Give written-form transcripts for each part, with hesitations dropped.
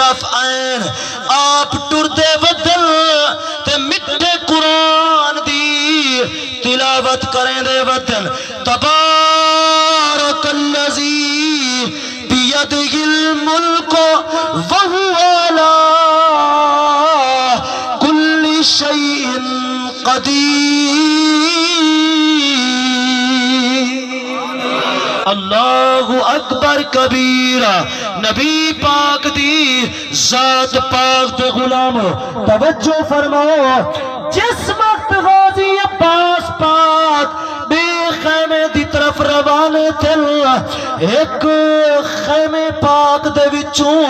کف عین آپ ٹردے ودل تے مٹھے قرآن دی تلاوت کریں دے ودل تبارک الذی بیدہ الملک وہو علی کل شیء قدیر اللہ اکبر کبیرہ نبی پاک دی ذات پاک دے غلام توجہ فرماؤ جس وقت غازی عباس پاک بے خیمے دی طرف روانے تھل ایک خیمے پاک دے وچوں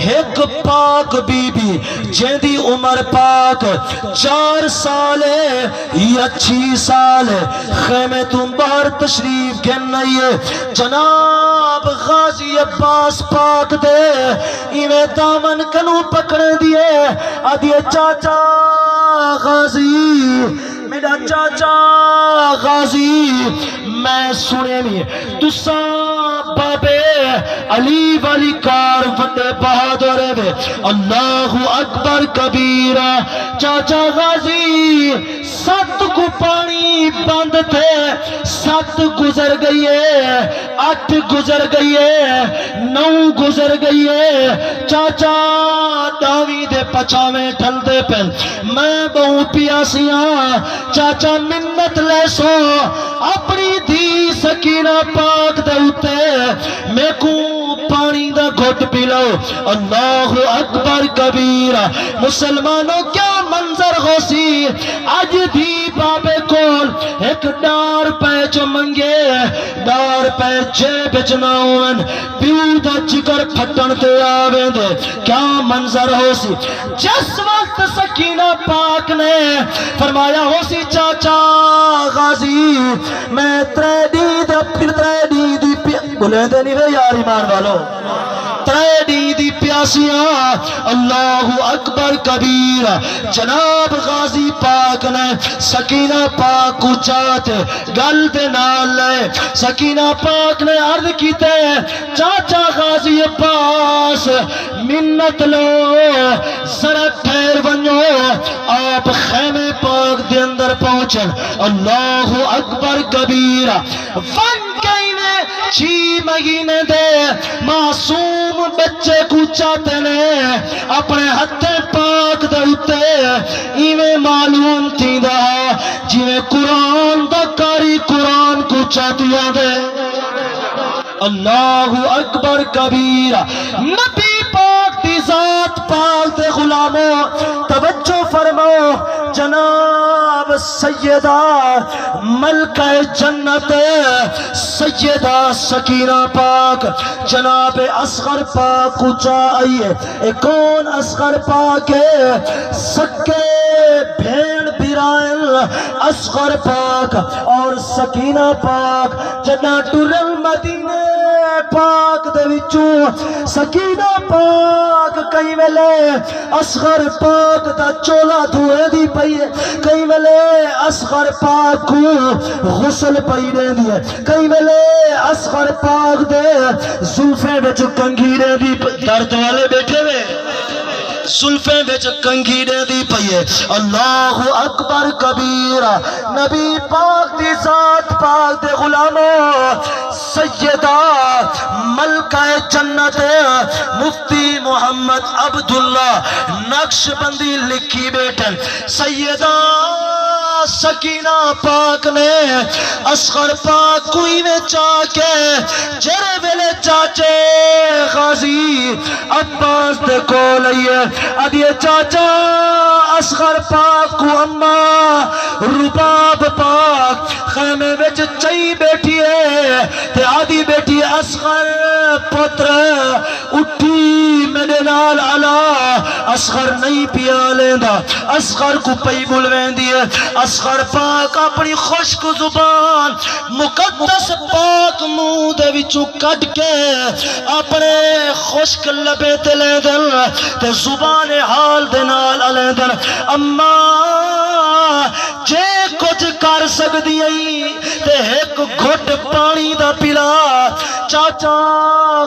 ایک پاک بی بی جیندی عمر پاک 4 سال یا 6 سال خیمے تم باہر تشریف گن نہیں ہے جناب غازی عباس پاک دے ایویں دامن کنو پکڑے دیے آدھیے چاچا غازی میرا چاچا غازی میں سنے نہیں تساں بابے علی والی کار وڈے بہادر ہے اللہ اکبر کبیرہ چاچا غازی 7 کو پانی بند تھے 7 گزر گئی ہے 8 گزر گئی ہے 9 گزر گئی ہے چاچا داوی دے پچھاویں ڈھل دے پن میں بہو پیاسیاں چاچا منت لے سو اپنی دی سکینہ پاک دے اتے میں کو پانی دا گھٹ پی لو اللہ اکبر کبیرہ مسلمانوں کیا منظر ہو سی آج دی بابے کول ایک ڈار پیچ منگے ڈار پیچ بچناؤن پیو دا چکر پھٹن تے آویں دے کیا منظر ہو سی جس وقت سکینہ پاک نے فرمایا ہو سی چاچا غازی میں 3 دید پھر 3 دید بولے دے نہیں وے یار ایمان والو 3 دید پیاسیاں اللہ اکبر کبیرہ جناب غازی پاک نے سکینہ پاک کو چاہتے گل دے نال لے سکینہ پاک نے عرض کیتے چاچا غازی عباس منت لو ذرا ٹھہر ونجو آپ خیمے پاک دے اندر پہنچن اللہ اکبر کبیرہ ون کہینے 6 مہینے دے معصوم بچے کو چاہتے نے اپنے ہتھے پاک دے اتے ایویں معلوم تھی دا جویں قرآن دا کاری قرآن کو چاہتیاں دے اللہ اکبر کبیرہ نبی پاک دی ذات پاک دے غلاموں توجہ فرماؤ جناب سیدہ ملکہ جنت سیدہ سکینہ پاک جناب اصغر پاک کو چاہیے ایک کون اصغر پاک ہے سکے بھین برائل اصغر پاک اور سکینہ پاک جنا ٹرل مدینے پاک دے وچوں سکینہ پاک کئی ویلے اصغر پاک دا چولا دھوئے دی پئی ہے کئی ویلے اصغر پاک کو غسل پئی دے دی ہے کئی ویلے اصغر پاک دے زلفیں وچ کنگھیرے دی درد والے بیٹھے ہوئے زلفیں وچ کنگھیرے دی پئی ہے اللہ اکبر کبیرہ نبی پاک دی ذات پاک دے غلاموں سیدہ ملکہ جنت مفتی محمد عبداللہ نقش بندی لکھی بیٹھن سیدہ سکینہ پاک نے اصغر پاک کوئی میں چاہ کے جرے ویلے چاچے غازی عباس دے کو لئیے ادھیے چاچا اصغر پاک کو اممہ رباب پاک خیمے وچ چائی بیٹھی ہے تے آدھی بیٹھی اصغر پتر اٹھی میرے نال علا اصغر نہیں پیا لیندہ اصغر کو پئی بلوین دیئے اصغر پاک اپنی خشک زبان مقدس پاک منہ دے وچوں کٹ کے اپنے خشک لبے تے لے دل تے زبان حال دے نال لے دل اما جے کچھ کر سکدی ائی تے ایک گھٹ پانی دا پلا چاچا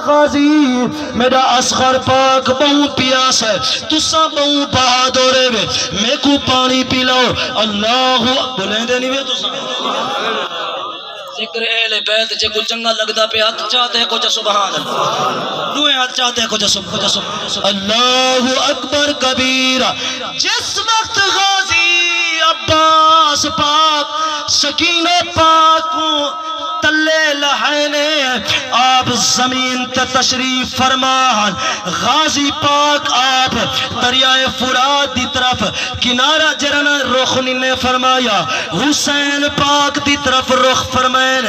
غازی میرا اصغر پاک بہو پیاس ہے تسا بہو بہادر ہے میں کو پانی پلاؤ اللہ بولیں دے نہیں وے تسا ذکر اہل بیت جے کو چنگا لگدا پہ ہاتھ چاہتے کو جا سبحان اللہ دوئے ہاتھ چاہتے کو جا سبحان اللہ اکبر کبیرہ جس وقت غازی عباس پاک سکینہ پاک تلے لہینے آپ زمین تے تشریف فرمان غازی پاک آپ دریائے فرات دی طرف کنارہ جرنا رخ نے فرمایا حسین پاک دی طرف رخ فرمائن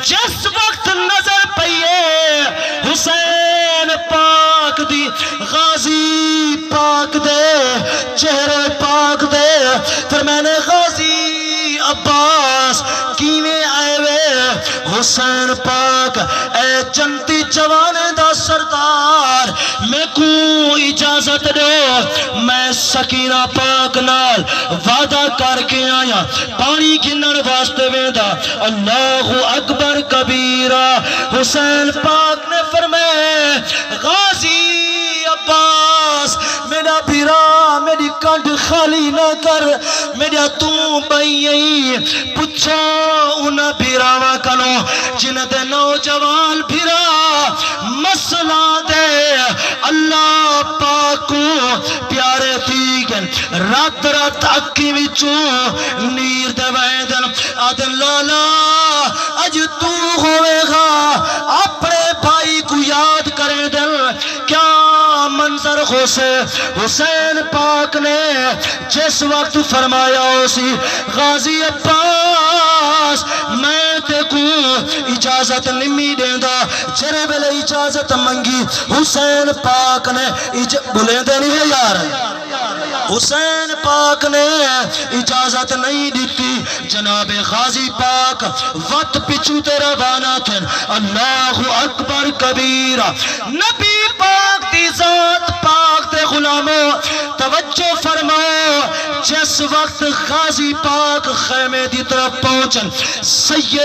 جس وقت نظر پئیے حسین پاک دی غازی پاک دے چہرے پاک دے فرمائن غازی عباس کیویں آئے وے حسین پاک اے جنتی جوان دا سردار میں کو اجازت دو میں سکینہ پاک نال وعدہ کر کے آیا پانی گنن واسطے ویندا اللہ اکبر کبیرہ حسین پاک نے فرمایا غازی عباس میرا بھیرا میری کنڈ خالی نہ کر میرا تو بھئی پچھو انہا بھیراوہ کنو جن دے نوجوان بھیرا مسئلہ دے اللہ پاکو پیارے تیگن رات رات اکی وچو نیر دے ویدن آدن لالا اج تو ہوئے گا اپنے بھائی کو یاد کرے دل کیا منظر حسین پاک نے جس وقت فرمایا اسی غازی عباس میں تے کو اجازت نمی دیندہ جرے بلے اجازت منگی حسین پاک نے بولیں دے نہیں ہے یار حسین پاک نے اجازت نہیں دیتی جناب غازی پاک وقت پچھو تے روانہ تھے اللہ اکبر کبیرہ نبی پاک دی ذات پاک دے غلاموں توجہ فرماؤ جس وقت غازی پاک خیمے دی طرف پہنچن سید